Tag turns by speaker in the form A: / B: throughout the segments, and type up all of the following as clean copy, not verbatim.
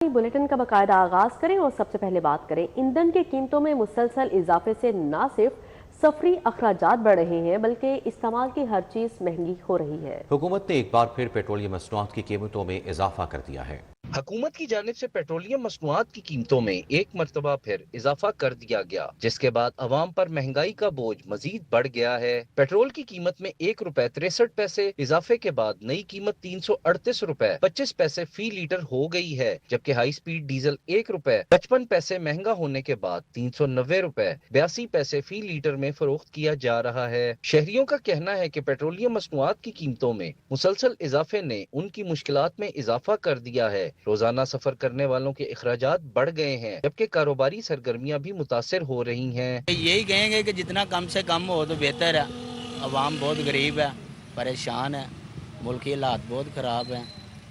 A: Bulletin का बाकायदा आगाज करें और सबसे पहले बात करें ईंधन की कीमतों में मुसलसल इजाफे से न सिर्फ सफरी अखराजात बढ़ रहे हैं बल्कि इस्तेमाल की हर चीज महंगी हो रही है।
B: हुकूमत ने एक बार फिर पेट्रोलियम मसनूआत की कीमतों में इजाफा कर दिया है।
C: हुकूमत की जानिब से पेट्रोलियम मसनूआत की कीमतों में एक मरतबा फिर इजाफा कर दिया गया, जिसके बाद अवाम पर महंगाई का बोझ मजीद बढ़ गया है। पेट्रोल की कीमत में ₹1.63 इजाफे के बाद नई कीमत ₹338.25 फी लीटर हो गई है, जबकि हाई स्पीड डीजल ₹1.55 महंगा होने के बाद ₹390.82 फी लीटर में फरोख्त किया जा रहा है। शहरियों का कहना है कि पेट्रोलियम मसनूआत की कीमतों में मुसलसल इजाफे ने उनकी मुश्किलात में इजाफा कर दिया है। रोजाना सफर करने वालों के अखराजात बढ़ गए हैं, जबकि कारोबारी सरगर्मियां भी मुतासिर हो रही हैं।
D: यही कहेंगे कि जितना कम से कम हो तो बेहतर है। अवाम बहुत गरीब है, परेशान है, मुल्क की हालात बहुत ख़राब है,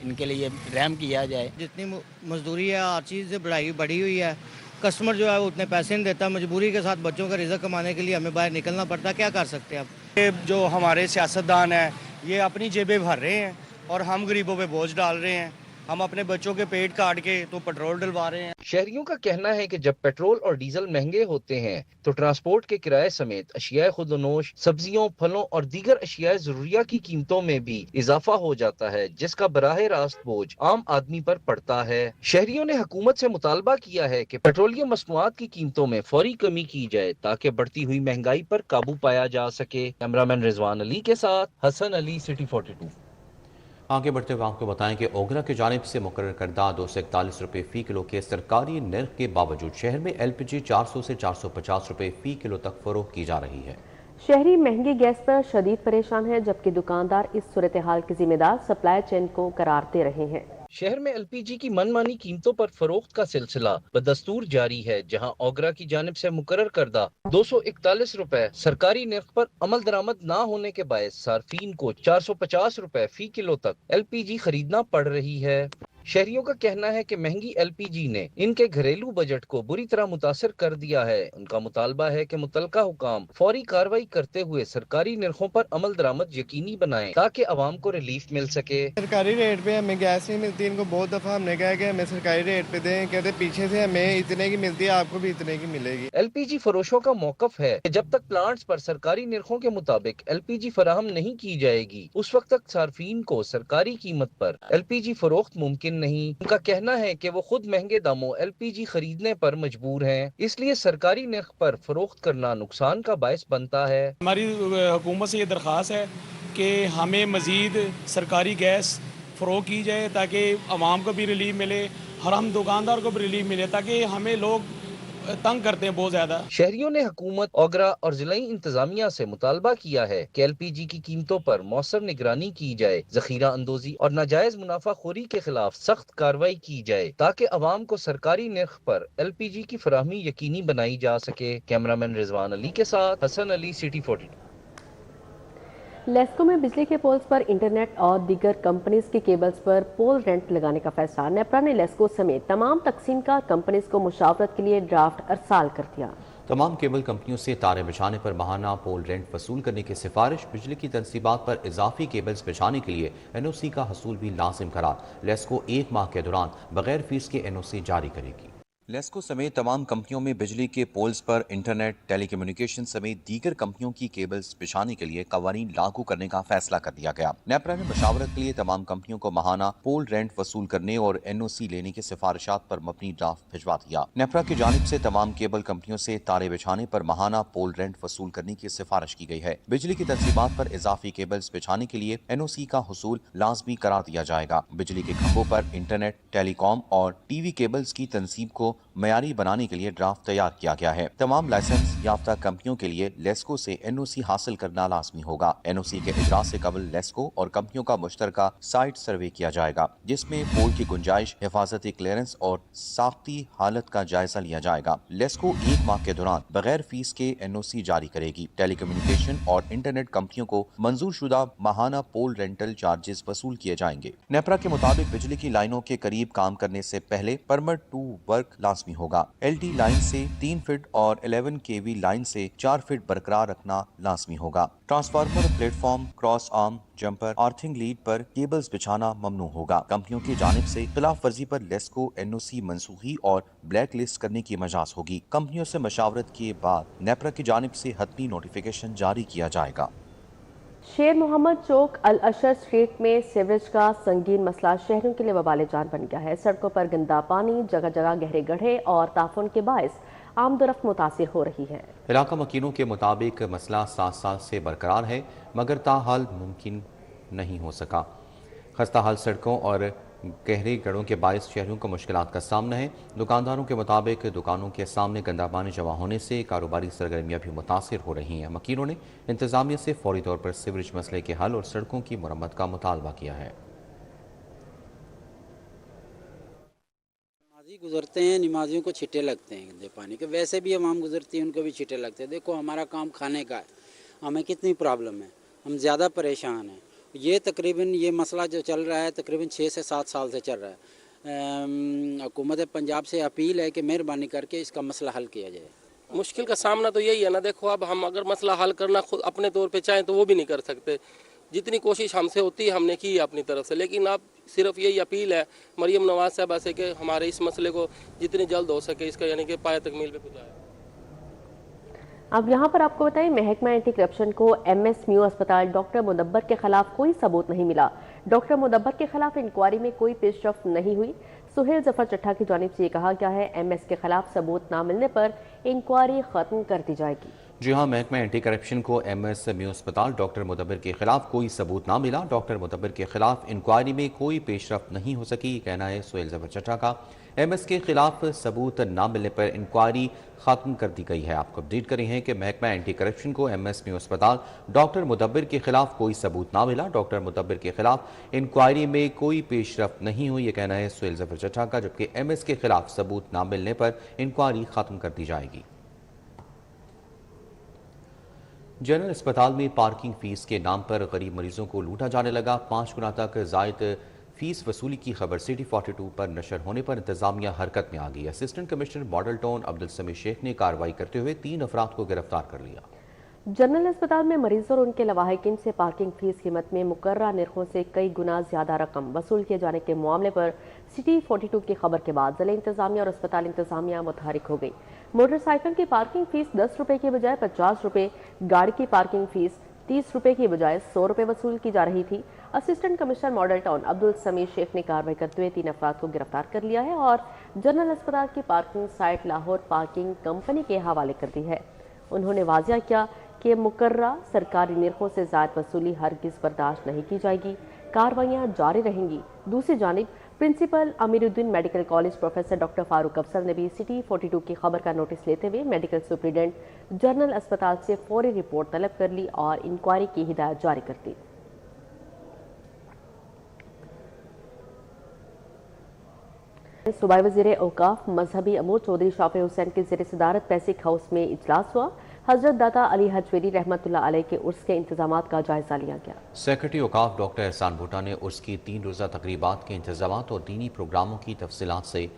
D: इनके लिए रहम किया जाए।
E: जितनी मजदूरी है हर चीज़ से बढ़ी हुई है। कस्टमर जो है वो उतने पैसे नहीं देता, मजबूरी के साथ बच्चों का रिज़्क कमाने के लिए हमें बाहर निकलना पड़ता है। क्या कर सकते हैं अब?
F: ये जो हमारे सियासतदान हैं ये अपनी जेबें भर रहे हैं और हम गरीबों पे बोझ डाल रहे हैं। हम अपने बच्चों के पेट काट के तो पेट्रोल डलवा रहे हैं।
C: शहरियों का कहना है कि जब पेट्रोल और डीजल महंगे होते हैं तो ट्रांसपोर्ट के किराए समेत अशियाए खुदनोश, सब्जियों, फलों और दीगर अशियाए जरूरिया की कीमतों में भी इजाफा हो जाता है, जिसका बराह रास्त बोझ आम आदमी पर पड़ता है। शहरियों ने हुकूमत से मुतालबा किया है कि पेट्रोलियम मसनूआत की कीमतों में फौरी कमी की जाए ताकि बढ़ती हुई महंगाई पर काबू पाया जा सके। कैमरामैन रिजवान अली के साथ हसन अली, सिटी 42।
B: आगे बढ़ते हुए आपको बताएं कि ओगरा की जानिब से मुकर्रर करदा ₹241 फ़ी किलो के सरकारी नर्ख के बावजूद शहर में LPG 400 से ₹450 फ़ी किलो तक फरोख्त की जा रही है।
A: शहरी महंगी गैस पर शदीद परेशान है, जबकि दुकानदार इस सूरत हाल के जिम्मेदार सप्लाई चेन को करार दे रहे हैं।
C: शहर में LPG की मनमानी कीमतों पर फरोख्त का सिलसिला बदस्तूर जारी है, जहां ओगरा की जानिब से मुकर्रर करदा ₹241 सरकारी नर्ख पर अमल दरामद न होने के बायस सार्फिन को ₹450 फी किलो तक LPG खरीदना पड़ रही है। शहरियों का कहना है कि महंगी LPG ने इनके घरेलू बजट को बुरी तरह मुतासिर कर दिया है। उनका मुतालबा है कि मुतलका हुकाम फौरी कार्रवाई करते हुए सरकारी नर्खों पर अमल दरामद यकीनी बनाएं ताकि अवाम को रिलीफ मिल सके।
G: सरकारी रेट पे हमें गैस नहीं मिलती, इनको बहुत दफा हमने कहा कि हमें सरकारी रेट पे दें, कहते पीछे से हमें इतने की मिलती है, आपको भी इतने की मिलेगी।
C: LPG फरोशों का मौकफ है कि जब तक प्लांट्स पर सरकारी नर्खों के मुताबिक LPG फराहम नहीं की जाएगी, उस वक्त तक सार्फिन को सरकारी कीमत पर LPG फरोख्त मुमकिन नहीं। उनका कहना है कि वो खुद महंगे दामों LPG खरीदने पर मजबूर हैं, इसलिए सरकारी नर्ख पर फरोख्त करना नुकसान का बायस बनता है।
H: हमारी हुकूमत से ये दरख्वास्त है कि हमें मजीद सरकारी गैस फ़रोग़ की जाए ताकि आवाम को भी रिलीफ मिले और हम दुकानदार को भी रिलीफ मिले, ताकि हमें लोग तंग करते हैं बहुत ज्यादा।
C: शहरियों ने हुकूमत, ओगरा और जिलाई इंतजामिया से मुतालबा किया है कि LPG की कीमतों पर मौसर निगरानी की जाए, जखीरा अंदोजी और नाजायज मुनाफाखोरी के खिलाफ सख्त कार्रवाई की जाए ताकि अवाम को सरकारी नर्ख पर LPG की फराहमी यकीनी बनाई जा सके। कैमरामैन रिजवान अली के साथ हसन अली, सिटी 42।
A: लेस्को में बिजली के पोल्स पर इंटरनेट और दीगर कंपनीज की केबल्स पर पोल रेंट लगाने का फैसला। नेपरा ने लेस्को समेत तमाम तकसीम का कंपनीज को मुशावरत के लिए ड्राफ्ट अरसाल कर दिया।
B: तमाम केबल कंपनियों से तारे बिछाने पर माहाना पोल रेंट वसूल करने की सिफारिश, बिजली की तनसीबात पर इजाफी केबल्स बिछाने के लिए NOC का हसूल भी लाजिम करार। लेस्को 1 माह के दौरान बगैर फीस के NOC जारी करेगी। लेस्को समेत तमाम कंपनियों में बिजली के पोल्स पर इंटरनेट, टेलीकम्युनिकेशन समेत दीगर कंपनियों की केबल्स बिछाने के लिए कवानीन लागू करने का फैसला कर दिया गया। नेपरा ने मशावरत के लिए तमाम कंपनियों को माहाना पोल रेंट वसूल करने और NOC लेने की सिफारिशात पर मबनी ड्राफ्ट भिजवा दिया। नेपरा की जानिब से तमाम केबल कंपनियों से तारे बिछाने पर माहाना पोल रेंट वसूल करने की सिफारिश की गई है। बिजली की तनसीबात पर इजाफी केबल्स बिछाने के लिए NOC का हसूल लाजमी करार दिया जाएगा। बिजली के खंभों पर इंटरनेट, टेलीकॉम और TV केबल्स की तनसीब को मयारी बनाने के लिए ड्राफ्ट तैयार किया गया है। तमाम लाइसेंस याफ्ता कंपनियों के लिए लेस्को से NOC हासिल करना लाजमी होगा। NOC के इजरा से कबल लेस्को और कंपनियों का मुश्तरका साइट सर्वे किया जाएगा, जिसमें पोल की गुंजाइश, हिफाजती क्लियरेंस और साख्ती हालत का जायजा लिया जाएगा। लेस्को 1 माह के दौरान बगैर फीस के NOC जारी करेगी। टेलीकम्युनिकेशन और इंटरनेट कंपनियों को मंजूर शुदा माहाना पोल रेंटल चार्जेस वसूल किए जाएंगे। नेपरा के मुताबिक बिजली की लाइनों के करीब काम करने से पहले परमिट टू वर्क लाजमी होगा। LD लाइन से 3 फीट और 11 kV लाइन से 4 फीट बरकरार रखना लाजमी होगा। Transformer, platform, cross arm, jumper, earthing lead पर केबल्स बिछाना ममनू होगा। कंपनियों की जानिब से खिलाफ वर्जी पर लेस्को NOC मनसूखी और ब्लैक लिस्ट करने की मजाज होगी। कंपनियों से मशावरत के बाद नेपरा की जानिब से हतमी नोटिफिकेशन जारी किया जाएगा।
A: शेर मोहम्मद चौक अल अशर स्ट्रीट में सीवरेज का संगीन मसला शहरों के लिए वबाल जान बन गया है। सड़कों पर गंदा पानी, जगह जगह गहरे गड्ढे और ताफुन के बायस आमदोरफ्त मुतासिर हो रही है।
B: इलाका मकीनों के मुताबिक मसला 7 साल से बरकरार है, मगर ताहाल मुमकिन नहीं हो सका। खस्ता हाल सड़कों और गहरे गड्ढों के बायस शहरियों को मुश्किलात का सामना है। दुकानदारों के मुताबिक दुकानों के सामने गंदा पानी जमा होने से कारोबारी सरगर्मियां भी मुतासिर हो रही हैं। मकीनों ने इंतजामिया से फौरी तौर पर सीवरेज मसले के हल और सड़कों की मरम्मत का मुतालबा किया है।
I: नमाजी गुजरते हैं, नमाजियों को छिटे लगते हैं गंदे पानी के, वैसे भी अवाम गुजरती है उनको भी छिटे लगते हैं। देखो हमारा काम खाने का है, हमें कितनी प्रॉब्लम है, हम ज़्यादा परेशान हैं। ये तकरीबन ये मसला जो चल रहा है तकरीबन 6 से 7 साल से चल रहा है। हुकूमत पंजाब से अपील है कि मेहरबानी करके इसका मसला हल किया जाए।
J: मुश्किल का सामना तो यही है ना। देखो अब हम अगर मसला हल करना खुद अपने तौर पे चाहें तो वो भी नहीं कर सकते। जितनी कोशिश हमसे होती है हमने की है अपनी तरफ से, लेकिन अब सिर्फ यही अपील है मरियम नवाज साहबा से कि हमारे इस मसले को जितनी जल्द हो सके इसका यानी कि पाया तकमील पे पहुंचाए।
A: अब यहाँ पर आपको बताएं, महकमा एंटी करप्शन को MSMU अस्पताल डॉक्टर मुदब्बर के खिलाफ कोई सबूत नहीं मिला। डॉक्टर मुदब्बर के खिलाफ इंक्वायरी में कोई पेशरफ्त नहीं हुई। सुहेल जफर चट्ठा की जानिब से ये कहा गया है MS के खिलाफ सबूत ना मिलने पर इंक्वायरी खत्म कर दी जाएगी।
B: जी हाँ, महकमा एंटी करप्शन को MSMU अस्पताल डॉक्टर मुदब्बर के खिलाफ कोई सबूत ना मिला। डॉक्टर मुदब्बर के खिलाफ इंक्वायरी में कोई पेशरफ्त नहीं हो सकी, कहना है सुहेल जफर चट्ठा का। MS के खिलाफ सबूत ना मिलने पर इंक्वायरी खत्म कर दी गई है। आपको अपडेट करें हैं कि महकमा एंटी करप्शन को MSMU अस्पताल डॉक्टर मुदब्बर के खिलाफ कोई सबूत ना मिला। डॉक्टर मुदब्बर के खिलाफ इंक्वायरी में कोई पेशरफ्त नहीं हुई, ये कहना है सुहेल जफर चट्ठा का, जबकि MS के खिलाफ सबूत ना मिलने पर इंक्वायरी खत्म कर दी जाएगी। जनरल अस्पताल में पार्किंग फीस के नाम पर गरीब मरीजों को लूटा जाने लगा। 5 गुना तक जायद फीस वसूली की खबर सिटी 42 पर नशर होने पर इंतजामिया हरकत में आ गई। Assistant commissioner model town Abdul समी शेख ने कार्रवाई करते हुए 3 अफराद को गिरफ्तार कर लिया।
A: जनरल अस्पताल में मरीजों और उनके लवाहिकीन से पार्किंग फीस कीमत में मुकर्रर निर्खों से कई गुना ज्यादा रकम वसूल किए जाने के मामले पर सिटी 42 की खबर के बाद जिला इंतजामिया और अस्पताल इंतजामिया मुतहरिक हो गई। मोटरसाइकिल की पार्किंग फीस 10 रुपए की बजाय 50 रुपए, गाड़ी की पार्किंग फीस 30 रुपए की बजाय 100 रुपए वसूल की जा रही थी। Assistant commissioner model town Abdul समी शेख ने कार्रवाई करते हुए 3 अफराद को गिरफ्तार कर लिया है और जनरल अस्पताल की parking site Lahore parking company के हवाले कर दी है। उन्होंने वाजिया किया कि मुकर्ररा सरकारी निर्खों से ज़ायद वसूली हरगिज़ बर्दाश्त नहीं की जाएगी, कार्रवाइयाँ जारी रहेंगी। दूसरी जानिब principal Amiruddin medical college professor doctor Farooq Afsar ने भी सिटी 42 की खबर का नोटिस लेते हुए मेडिकल सुप्रिटेंडेंट जनरल अस्पताल से फौरी रिपोर्ट तलब कर ली और इंक्वायरी की हिदायत जारी कर दी। सूबाई वज़ीर औकाफ मजहबी अमूर चौधरी शाफी हुसैन की ज़ेर सदारत पैसिक हाउस में इजलास हुआ। हजरत दाता अली हजवेरी रहमतुल्लाह अलैह के उर्स के इंतजामात का जायजा लिया गया।
B: सेक्रेटरी औकाफ डॉक्टर एहसान भुट्टा ने उर्स की 3 रोज़ा तकरीबात के इंतजामात और दीनी प्रोग्रामों की तफसीलात से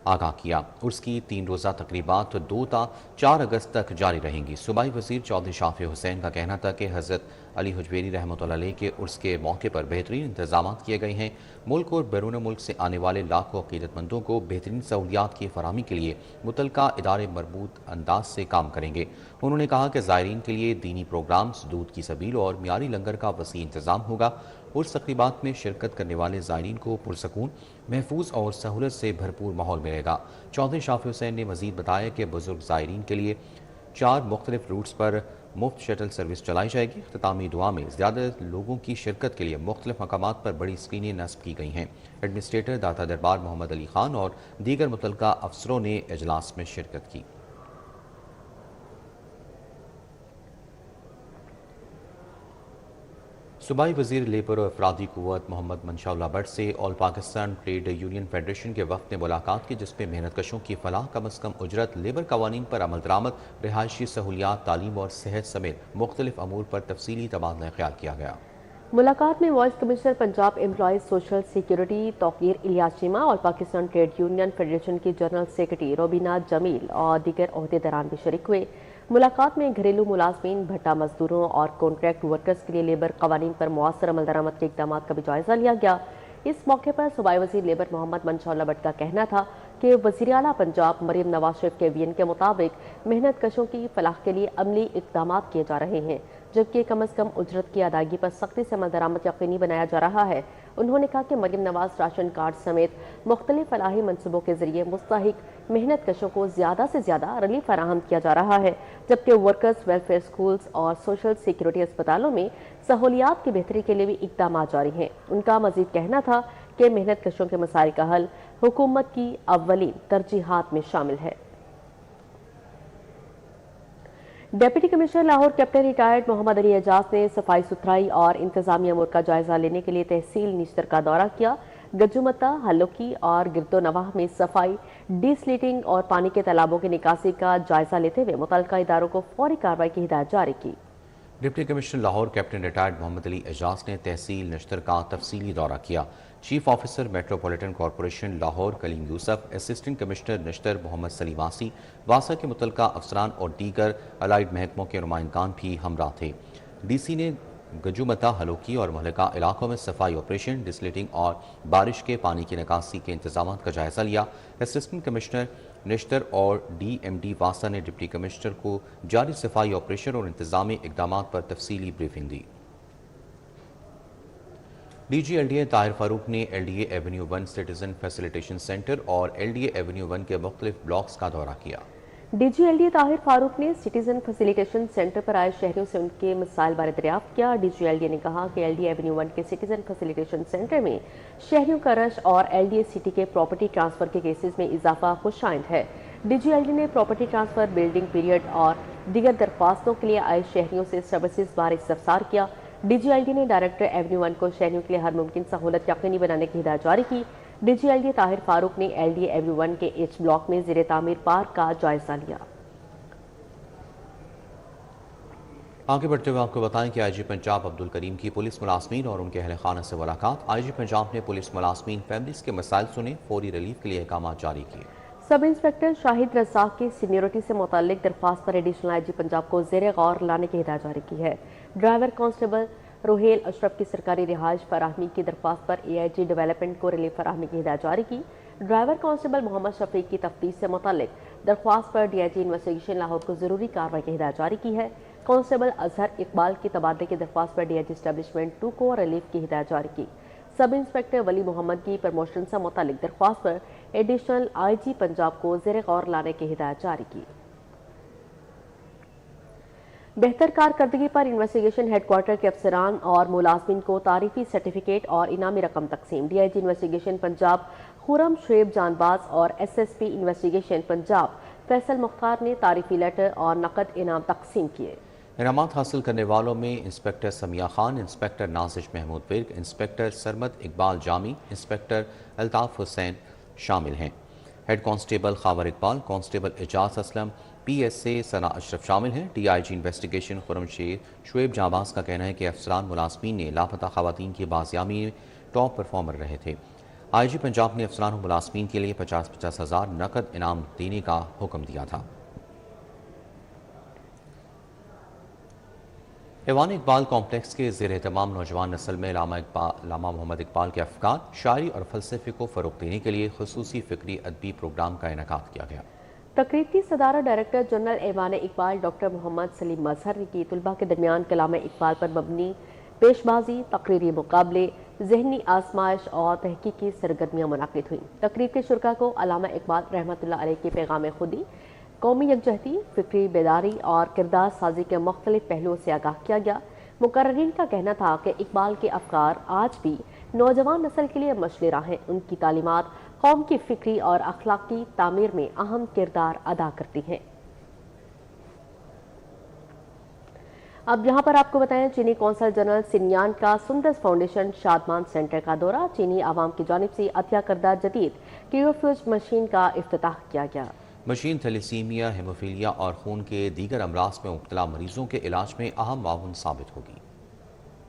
B: आगाह किया। उर्स की 3 रोज़ा तकरीबात 2 ta 4 अगस्त तक जारी रहेंगी। सूबाई वज़ीर चौधरी शाफी हुसैन का कहना था कि हज़रत अली हजवेरी रहमतुल्लाह अलैह के उर्स के मौके पर बेहतरीन इंतजामात किए गए हैं। मुल्क और बैरून मुल्क से आने वाले लाखों अक़ीदतमंदों को बेहतरीन सहूलियात की फराहमी के लिए मुतलका इदारे मरबूत अंदाज से काम करेंगे। उन्होंने कहा कि ज़ायरीन के लिए दीनी प्रोग्राम्स, दूध की सबील और मियारी लंगर का वसी इंतज़ाम होगा। उर्स तक़रीबात में शिरकत करने वाले ज़ायरीन को पुरसकून, महफूज और सहूलत से भरपूर माहौल मिलेगा। चौधरी शाफी हुसैन ने मज़ीद बताया कि बुजुर्ग ज़ायरीन के लिए 4 मुख्तलिफ रूट्स पर मुफ्त शटल सर्विस चलाई जाएगी। इख्तितामी दुआ में ज़्यादा लोगों की शिरकत के लिए मुख्तलिफ मकामात पर बड़ी स्क्रीनें नस्ब की गई हैं। एडमिनिस्ट्रेटर दाता दरबार मोहम्मद अली खान और दीगर मुतलका अफसरों ने इजलास में शिरकत की। सूबाई वज़ीर लेबर और अफरादी क़ुव्वत मोहम्मद मंशाउल्लाह भट्ट से all Pakistan trade union federation के वफ़द ने मुलाकात की, जिसमें मेहनत कशों की फलाह, कम अज़ कम उजरत, लेबर कवानीन पर अमल दरामद, रिहायशी सहूलियात, तालीम और सेहत समेत मुख्तलिफ अमूर पर तफसीली तबादला ख्याल किया गया।
A: मुलाकात में voice commissioner Punjab employees social security Tauqeer Ilyas Cheema और पाकिस्तान ट्रेड यूनियन फेडरेशन की जनरल सेक्रेटरी रोबीना जमील और दीगर ओहदेदारान भी शरीक हुए। मुलाकात में घरेलू मुलाजमीन, भट्टा मजदूरों और कॉन्ट्रैक्ट वर्कर्स के लिए लेबर कवानीन पर मुअस्सर अमल दरामद के इक़दाम का भी जायजा लिया गया। इस मौके पर सूबाई वज़ीर लेबर मोहम्मद मंशा भट्ट का कहना था कि वज़ीर आला पंजाब मरियम नवाज शरीफ के वीएन के मुताबिक मेहनत कशों की फलाह के लिए अमली इक़दाम किए जा रहे हैं, जबकि कम अज़ कम उजरत की अदायगी पर सख्ती से अमल दरामद यकीनी बनाया जा रहा है। उन्होंने कहा कि मरियम नवाज राशन कार्ड समेत मुख्तलिफ फलाही मनसूबों के जरिए मुस्तहिक मेहनत कशों को ज़्यादा से ज़्यादा रिलीफ फराहम किया जा रहा है, जबकि वर्कर्स वेलफेयर स्कूल्स और सोशल सिक्योरिटी अस्पतालों में सहूलियात की बेहतरी के लिए भी इक़दाम जारी हैं। उनका मजीद कहना था कि मेहनत कशों के मसाइल का हल हुकूमत की अव्वलीन तरजीहात में शामिल है। Deputy commissioner Lahore captain retired Mohammad Ali Ejaz ने सफाई सुथराई और इंतजामी अमूर का जायजा लेने के लिए तहसील निश्तर का दौरा किया। गज्जुमता, हल्लोकी और गिरदोनवाह में सफाई, डिसलीटिंग और पानी के तालाबों की निकासी का जायजा लेते हुए मुतल्लिका इदारों को फौरी कार्रवाई की हिदायत जारी की।
B: Deputy commissioner Lahore captain retired Mohammad Ali Ejaz ने तहसील निश्तर का तफसीली दौरा किया। Chief officer metropolitan corporation Lahore Kaleem Yousuf, assistant commissioner Nishtar Mohammad सलीमासी, वासा के मुतल्लिका अफसरान और दीगर अलाइड महकमों के नुमाइंदान भी हमरा थे। डीसी ने गजुमता, हलोकी और महलका इलाकों में सफाई ऑपरेशन, डिसलेटिंग और बारिश के पानी की निकासी के इंतजाम का जायजा लिया। असिस्टेंट कमिश्नर निश्तर और डीएमडी वासा ने डिप्टी कमिश्नर को जारी सफाई ऑपरेशन और इंतजामी इकदाम पर तफसीली ब्रीफिंग दी। डीजी एलडीए ताहिर फारूक ने LDA Avenue 1 citizen facilitation centre और एलडीए एवेन्यू 1 के मुख्तलिफ ब्लॉक्स का दौरा किया।
A: डीजी एलडीए ताहिर फारूक ने सिटीजन फैसिलिटेशन सेंटर पर आए शहरियों से उनके मसाइल बारे दरियाफ्त किया। डीजी एलडीए ने कहा कि एलडीए एवेन्यू 1 के सिटीजन फैसिलिटेशन सेंटर में शहरियों का रश और एलडीए सिटी के प्रॉपर्टी ट्रांसफर के केसेस में इजाफा खुशाइंद है। डीजी एलडीए ने प्रॉपर्टी ट्रांसफर, बिल्डिंग पीरियड और दीगर दरख्वास्तों के लिए आए शहरियों से सर्विसेज बारे इस्तफसार किया। डीजीएलडीए ने डायरेक्टर एवेन्यू 1 को शहरियों के लिए हर मुमकिन सहूलत यकीनी बनाने की हिदायत जारी की। डीजीएलडीए ताहिर फारूक ने एलडीए एवेन्यू 1 के एच ब्लॉक में ज़ेरे तामीर पार्क का जायजा लिया।
B: आगे बढ़ते हुए आपको बताएं कि आईजी पंजाब अब्दुल करीम की पुलिस मुलाजमीन और उनके अहल खाना से मुलाकात। आईजी पंजाब ने पुलिस मुलाजमीन फैमिलीज के मसाइल सुने, फौरी रिलीफ के लिए अहकाम जारी किए।
A: सब इंस्पेक्टर शाहिद रज़ाक की सीनियरिटी से मुताल्लिक दरख्वास्त पर एडिशनल आईजी पंजाब को ज़ेरे गौर लाने की हिदायत जारी की है। ड्राइवर कांस्टेबल रोहेल अशरफ की सरकारी रिहाइश फराहमी की दरख्वास्त पर एआईजी डेवलपमेंट को रिलीफ फराहमी की हिदायत जारी की। ड्राइवर कांस्टेबल मोहम्मद शफीक की तफ्तीश से मुताल्लिक दरख्वास्त पर डीआईजी इन्वेस्टिगेशन लाहौर को जरूरी कार्रवाई की हिदायत जारी की है। कांस्टेबल अजहर इकबाल की तबादले की दरख्वास्त पर डीआईजी एस्टेब्लिशमेंट 2 को रिलीफ की हिदायत जारी की। सब इंस्पेक्टर वली मोहम्मद की प्रमोशन से मुताल्लिक दरख्वास्त पर एडिशनल आईजी पंजाब को ज़ेरे गौर लाने की हिदायत जारी की। बेहतर कारकर्दगी पर इन्वेस्टिगेशन हेडक्वार्टर के अफसरान और मुलाजमीन को तारीफी सर्टिफिकेट और इनामी रकम तकसीम। डीआईजी इन्वेस्टिगेशन पंजाब खुरम शुएब जानबाज और एसएसपी इन्वेस्टिगेशन पंजाब फैसल मुख्तार ने तारीफी लेटर और नकद इनाम तकसीम किए।
B: इनामात हासिल करने वालों में inspector Samia Khan, inspector Nazish Mahmood Virk, inspector Sarmad Iqbal Jami, inspector Altaf Hussain शामिल हैं। Head constable Khawar Iqbal, constable Ejaz Aslam, PSA Sana Ashraf शामिल हैं। डीआईजी इन्वेस्टिगेशन खुरम शुएब जाबाज का कहना है कि अफसरान मुलाजमीन ने लापता खवातीन की बाजियाबी में टॉप परफॉर्मर रहे थे। आईजी पंजाब ने अफसरान मुलाजमीन के लिए 50-50 हज़ार नकद इनाम देने का हुक्म दिया था। ऐवान इकबाल कॉम्प्लेक्स के ज़ेर एहतमाम नौजवान नस्ल में लामा मोहम्मद इकबाल के अफ़कार, शायरी और फ़लसफ़े को फ़रोग़ देने के लिए ख़ुसूसी फ़िक्री अदबी प्रोग्राम का इनेकाद किया गया।
A: तकरीब की सदारत director general Aiwan Iqbal doctor Mohammad Saleem Mazhar ने की। तुलबा के दरमियान कलाम इकबाल पर मबनी पेशबाजी, तकरीरी मुकाबले, जहनी आजमाइश और तहकीकी सरगर्मियाँ मुनाकिद हुई। तकरीब के शुरका को अल्लामा इकबाल रहमतुल्लाह अलैह के पैगाम खुदी, कौमी यकजहती, फिक्री बेदारी और किरदार साजी के मुख्तलिफ पहलुओं से आगाह किया गया। मुकर्रिरीन का कहना था कि इकबाल के अफकार आज भी नौजवान नस्ल के लिए मशले राह हैं। उनकी तालीमात कौम की फिक्री और अखलाकी तामीर में अहम किरदार अदा करती हैं। अब यहाँ पर आपको बताएं, चीनी कौंसल जनरल सिनयान का सुंदस फाउंडेशन शादमान सेंटर का दौरा। चीनी आवाम की जानिब से अतिया करदा जदीद क्रियोफ्यूज मशीन का इफ्तिताह किया गया।
B: मशीन थैलेसीमिया, हेमोफीलिया और खून के दीगर अमराज में मुब्तला मरीजों के इलाज में अहम माउन साबित होगी।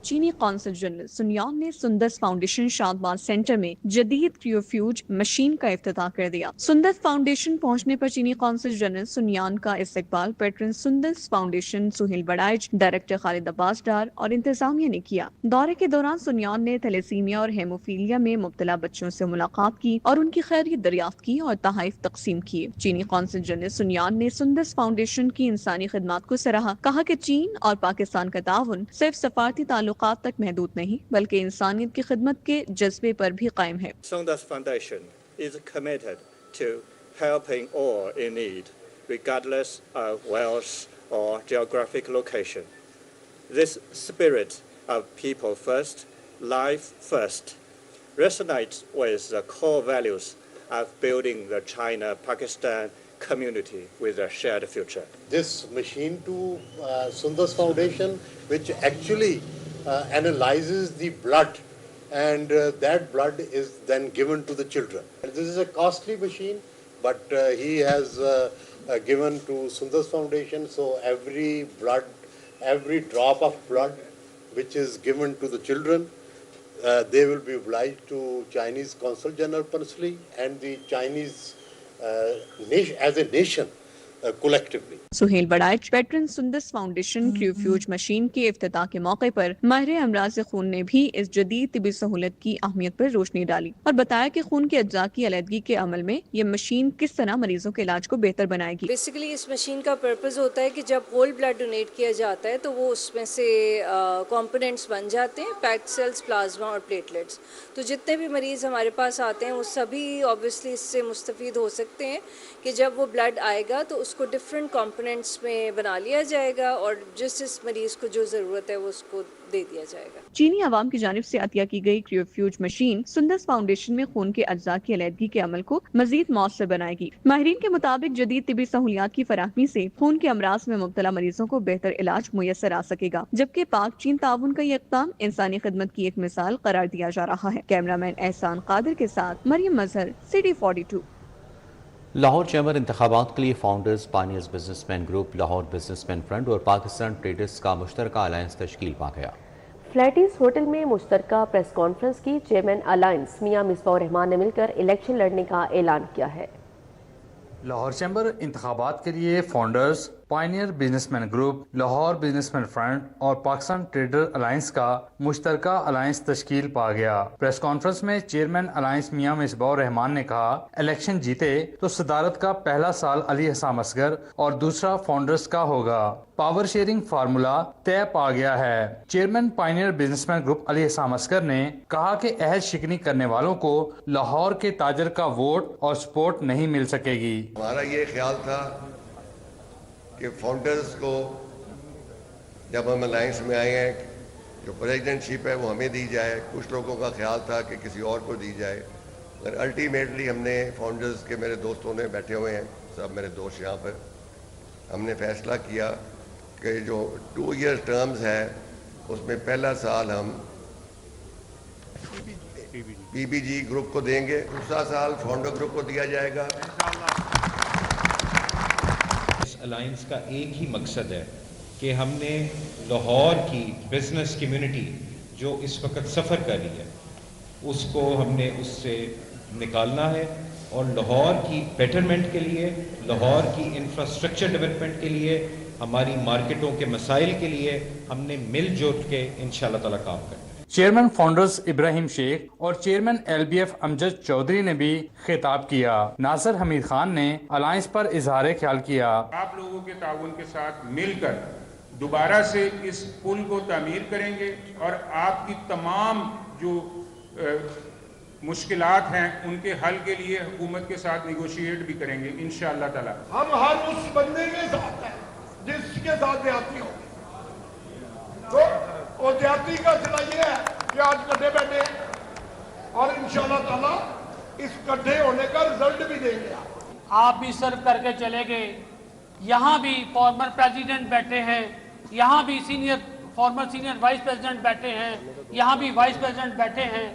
K: چینی قونصل جنرل سنیان نے سندس فاؤنڈیشن شادمان سینٹر میں جدید کریوفیوج مشین کا افتتاح کر دیا۔ سندس فاؤنڈیشن پہنچنے پر چینی قونصل جنرل سنیان کا استقبال pattern Sundas foundation Sohail بڑائچ، director خالد عباس ڈار اور انتظامیہ نے کیا۔ دورے کے دوران سنیان نے تھیلیسیمیا اور ہیموفیلیا میں مبتلا بچوں سے ملاقات کی اور ان کی خیریت دریافت کی اور تحائف تقسیم کیے۔ چینی قونصل جنرل سنیان نے سندس فاؤنڈیشن کی انسانی خدمات کو سراہا، کہا کہ چین اور پاکستان کا تعاون صرف سفارتی تعلقات تک محدود نہیں بلکہ انسانیت کی خدمت کے جذبے پر بھی قائم ہے۔
L: Sundus Foundation is committed to helping all in need, regardless of wealth or geographic location. This spirit of people first, life first, resonates with the core values of building the China-Pakistan community with a shared future.
M: This machine to Sundus Foundation, which actually analyzes the blood, and that blood is then given to the children. This is a costly machine, but he has given to Sundus Foundation, so every drop of blood which is given to the children, they will be obliged to Chinese Consul General personally and the Chinese as a nation collectively.
K: Sohail Warraich patron Sundas foundation cryofuge machine کے افتتاح کے موقع پر ماہر امراض خون نے بھی اس جدید طبی سہولت کی اہمیت پر روشنی ڈالی اور بتایا کہ خون کے اجزاء کی علیحدگی کے عمل میں یہ مشین کس طرح مریضوں کے علاج کو بہتر بنائے گی۔
N: بیسیکلی اس مشین کا پرپز ہوتا ہے کہ جب ہول بلڈ ڈونیٹ کیا جاتا ہے تو وہ اس میں سے کمپوننٹس بن جاتے ہیں، پیکڈ سیلز، پلازما اور پلیٹلیٹس۔ تو جتنے بھی مریض ہمارے پاس آتے ہیں وہ سبھی آبویسلی اس سے مستفید ہو سکتے ہیں کہ جب وہ بلڈ آئے گا تو اس کو ڈفرینٹ کمپوننٹس میں بنا لیا جائے گا اور جس مریض کو جو ضرورت ہے وہ اس کو دے دیا جائے گا۔
K: چینی عوام کی جانب سے عطیہ کی گئی کریوفیوج مشین سندس فاؤنڈیشن میں خون کے اجزاء کی علیحدگی کے عمل کو مزید مؤثر بنائے گی۔ ماہرین کے مطابق جدید طبی سہولیات کی فراہمی سے خون کے امراض میں مبتلا مریضوں کو بہتر علاج میسر آ سکے گا، جبکہ پاک چین تعاون کا یہ اقدام انسانی خدمت کی ایک مثال قرار دیا جا رہا ہے۔ کیمرہ مین احسان قادر کے ساتھ مریم مظہر، سٹی 42۔
B: لاہور چیمبر انتخابات کے لیے founders pioneers business man group, Lahore business man front اور پاکستان ٹریڈرز کا مشترکہ الائنس تشکیل پا گیا۔
A: فلیٹیز ہوٹل میں مشترکہ پریس کانفرنس کی چیئرمین الائنس میاں مصباح الرحمان نے مل کر الیکشن لڑنے کا اعلان کیا ہے۔
O: لاہور چیمبر انتخابات کے لیے founders pioneer businessman group, Lahore business man front اور پاکستان ٹریڈر الائنس کا مشترکہ الائنس تشکیل پا گیا۔ پریس کانفرنس میں چیئرمین الائنس میاں مصباح الرحمان نے کہا، الیکشن جیتے تو صدارت کا پہلا سال علی حسام اصغر اور دوسرا فاؤنڈرز کا ہوگا۔ پاور شیئرنگ فارمولا طے پا گیا ہے۔ Chairman pioneer businessman group Ali Hussam Asghar نے کہا کہ عہد شکنی کرنے والوں کو لاہور کے تاجر کا ووٹ اور سپورٹ نہیں مل سکے گی۔
P: ہمارا یہ خیال تھا کہ فاؤنڈرز کو جب ہم الائنس میں آئے ہیں جو پریزیڈنٹ شپ ہے وہ ہمیں دی جائے، کچھ لوگوں کا خیال تھا کہ کسی اور کو دی جائے، مگر الٹیمیٹلی ہم نے فاؤنڈرز کے میرے دوستوں نے بیٹھے ہوئے ہیں، سب میرے دوست یہاں پر، ہم نے فیصلہ کیا کہ جو 2 ایئر ٹرمز ہے اس میں پہلا سال ہم پی بی جی گروپ کو دیں گے، دوسرا سال فاؤنڈر گروپ کو دیا جائے گا۔
Q: الائنس کا ایک ہی مقصد ہے کہ ہم نے لاہور کی بزنس کمیونٹی جو اس وقت سفر کر رہی ہے اس کو ہم نے اس سے نکالنا ہے اور لاہور کی بیٹرمنٹ کے لیے، لاہور کی انفراسٹرکچر ڈیولپمنٹ کے لیے، ہماری مارکیٹوں کے مسائل کے لیے ہم نے مل جل کے انشاءاللہ تعالی کام کرنا ہے۔
O: چیئرمین فاؤنڈرز ابراہیم شیخ اور چیئرمین ایل بی ایف امجد چودھری نے بھی خطاب کیا۔ ناصر حمید خان نے الائنس پر اظہار خیال کیا۔
R: آپ لوگوں کے تعاون کے ساتھ مل کر دوبارہ سے اس پل کو تعمیر کریں گے اور آپ کی تمام جو مشکلات ہیں ان کے حل کے لیے حکومت کے ساتھ نیگوشیٹ بھی کریں گے انشاءاللہ تعالی۔
S: ہم ہر اس بندے کے ساتھ ہیں جس کے ساتھ زیادتی ہو، تو وہ زیادتی کا سلا یہ ہے کہ آج کٹھے بیٹھے اور انشاءاللہ تعالی اس کٹھے ہونے کا رزلٹ بھی دیں گے۔
T: آپ بھی سرو کر کے چلے گئے، یہاں بھی فارمر پریزیڈنٹ بیٹھے ہیں، یہاں بھی فارمر سینئر وائس پریزیڈنٹ بیٹھے ہیں، یہاں بھی وائس پریزیڈنٹ بیٹھے ہیں۔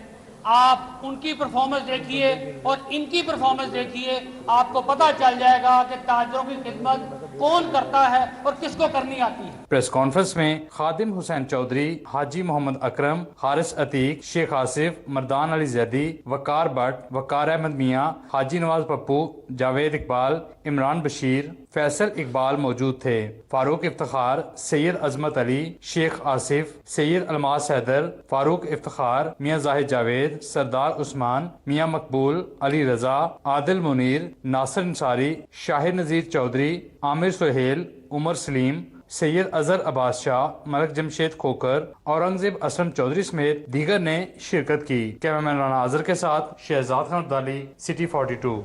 T: آپ ان کی پرفارمنس دیکھیے اور ان کی پرفارمنس دیکھیے، آپ کو پتہ چل جائے گا کہ تاجروں کی خدمت کون کرتا ہے اور کس کو کرنی آتی ہے۔
O: प्रेस कॉन्फ्रेंस में खादिम हुसैन चौधरी, हाजी मोहम्मद अकरम, हारिस अतीक, शेख आसिफ, मर्दान अली जैदी, वकार भट्ट, वकार अहमद मियाँ, हाजी नवाज पप्पू, जावेद इकबाल, इमरान बशीर, फैसल इकबाल मौजूद थे। फारूक इफ्तिखार, सैयद अजमत अली, शेख आसिफ, सैयद अलमास हैदर, फारूक इफ्तिखार, मियाँ जाहिद जावेद, सरदार उस्मान, मियाँ मकबूल, अली रजा, आदिल मुनीर, नासिर अंसारी, शाहिद नजीर चौधरी, आमिर सुहेल, उमर सलीम, सैयद अजहर अब्बास शाह, मलक जमशेद खोकर, औरंगजेब असलम चौधरी समेत दीगर ने शिरकत की। कैमरामैन राना आजर के साथ शहजाद खान अब्दाली, सिटी 42।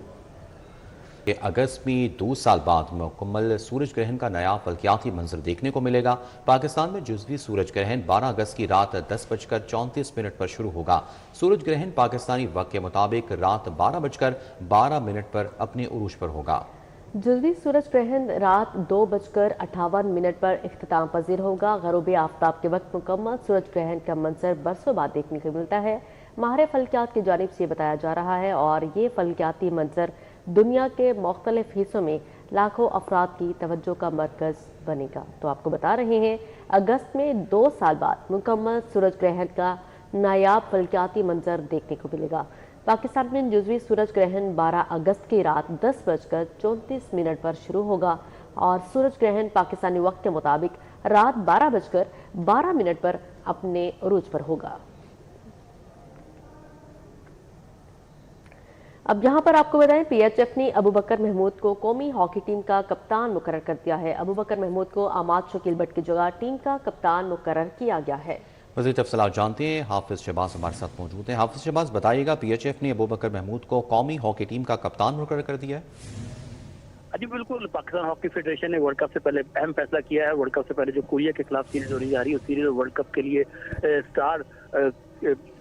B: अगस्त में 2 साल बाद मुकम्मल सूरज ग्रहण का नया फल्कियाती मंजर देखने को मिलेगा। पाकिस्तान में जुज़वी सूरज ग्रहण 12 अगस्त की रात 10:34 पर शुरू होगा। सूरज ग्रहण पाकिस्तानी वक्त के मुताबिक रात 12:12 पर अपने उरूज पर होगा।
A: जुज़वी सूरज ग्रहण रात 2:58 पर इख्तिताम पजीर होगा। गरूब आफ्ताब के वक्त मुकम्मल सूरज ग्रहण का मंजर बरसों बाद देखने को मिलता है। माहिर फल्कियात की जानिब से बताया जा रहा है और ये फल्कियाती मंजर दुनिया के मुख्तलिफ हिस्सों में लाखों अफराद की तवज्जो का मरकज़ बनेगा। तो आपको बता रहे हैं, अगस्त में 2 साल बाद मुकम्मल सूरज ग्रहण का नायाब फल्कियाती मंजर देखने को मिलेगा। पाकिस्तान में जुज़वी सूरज ग्रहण 12 अगस्त की रात 10:34 पर शुरू होगा और सूरज ग्रहण पाकिस्तानी वक्त के मुताबिक रात 12:12 पर अपने उरूज पर होगा। अब यहाँ पर आपको बताएं, PHF ने अबू बकर महमूद को कौमी हॉकी टीम का कप्तान मुकर्रर कर दिया है। अबू बकर महमूद को अमाद शकील भट्ट की जगह टीम का कप्तान मुकर्रर किया गया है।
B: मज़ीद तफसीलात जानते हैं, हाफिज शहबाज हमारे साथ मौजूद हैं। हाफिज शहबाज, बताइएगा, PHF ने अबू बकर महमूद को कौमी हॉकी टीम का कप्तान मुकर्रर कर दिया है।
U: जी बिल्कुल, पाकिस्तान हॉकी फेडरेशन ने वर्ल्ड कप से पहले अहम फैसला किया है। वर्ल्ड कप से पहले जो कोरिया के खिलाफ सीरीज होने जा रही है, उस सीरीज वर्ल्ड कप के लिए स्टार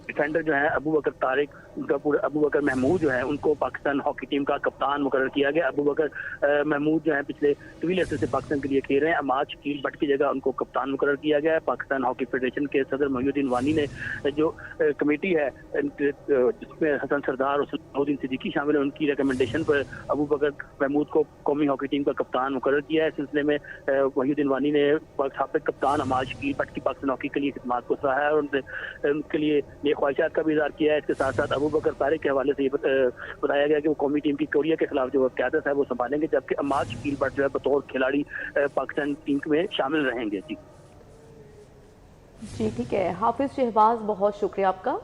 U: डिफेंडर जो है अबू बकर तारिक, उनका पूरा अबू बकर महमूद जो है उनको पाकिस्तान हॉकी टीम का कप्तान मुकर्रर किया गया। अबू बकर महमूद जो है पिछले तवील अर्से से पाकिस्तान के लिए खेल रहे हैं। अमाद शकील भट्ट की जगह उनको कप्तान मुकर्रर किया गया है। पाकिस्तान हॉकी फेडरेशन के सदर मोहिउद्दीन वानी ने जो कमेटी है जिसमें हसन सरदार और सलाहुद्दीन सिद्दीकी शामिल है, उनकी रिकमेंडेशन पर अबू बकर महमूद को कौमी हॉकी टीम का कप्तान मुकर्रर किया है। इस सिलसिले में मोहिउद्दीन वानी ने साबिक कप्तान अमाद शकील भट्ट की पाकिस्तान हॉकी के लिए खिदमात को सराहा है और उनके लिए ख्वाहिशात का भी इज़हार किया है। इसके साथ साथ अबू बकर तारिक के हवाले से ये बताया गया कि वो कौमी टीम की कोरिया के खिलाफ जो क़यादत है वो संभालेंगे, जबकि अमाद शकील भट्ट जो है बतौर खिलाड़ी पाकिस्तान टीम में शामिल रहेंगे।
A: जी ठीक है, हाफिज शहबाज, बहुत शुक्रिया आपका।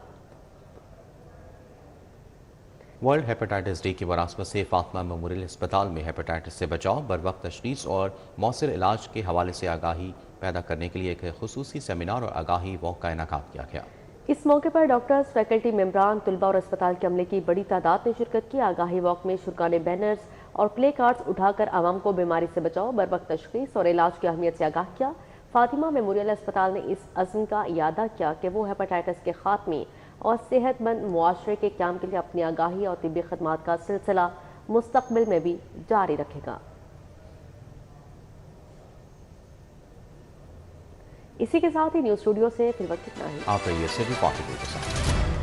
B: वर्ल्ड हेपेटाइटिस डे की मुनासबत से फातिमा मेमोरियल अस्पताल में हेपेटाइटिस से बचाव, बर वक्त तशखीस और मौसर इलाज के हवाले से आगाही पैदा करने के लिए एक खुसूसी सेमिनार और आगाही वॉक का इनेकाद किया गया।
A: इस मौके पर डॉक्टर्स, फैकल्टी मेंबरान, तुलबा और अस्पताल के अमले की बड़ी तादाद ने शिरकत की। आगाही वॉक में शुरा ने बैनर्स और प्ले कार्ड्स उठाकर आवाम को बीमारी से बचाव, बर वक्त तशखीस और इलाज की अहमियत से आगाह किया। फातिमा मेमोरियल अस्पताल ने इस अज़्म का इयादा किया कि वो हेपेटाइटिस के खात्मे और सेहतमंद मुआशरे के क़याम के लिए अपनी आगाही और तिब्बी खदमात का सिलसिला मुस्तक़बिल में भी जारी रखेगा। इसी के साथ ही न्यूज़ स्टूडियो से फिर वक्त इतना ही।
B: आप रहिए सिटी 42 के साथ।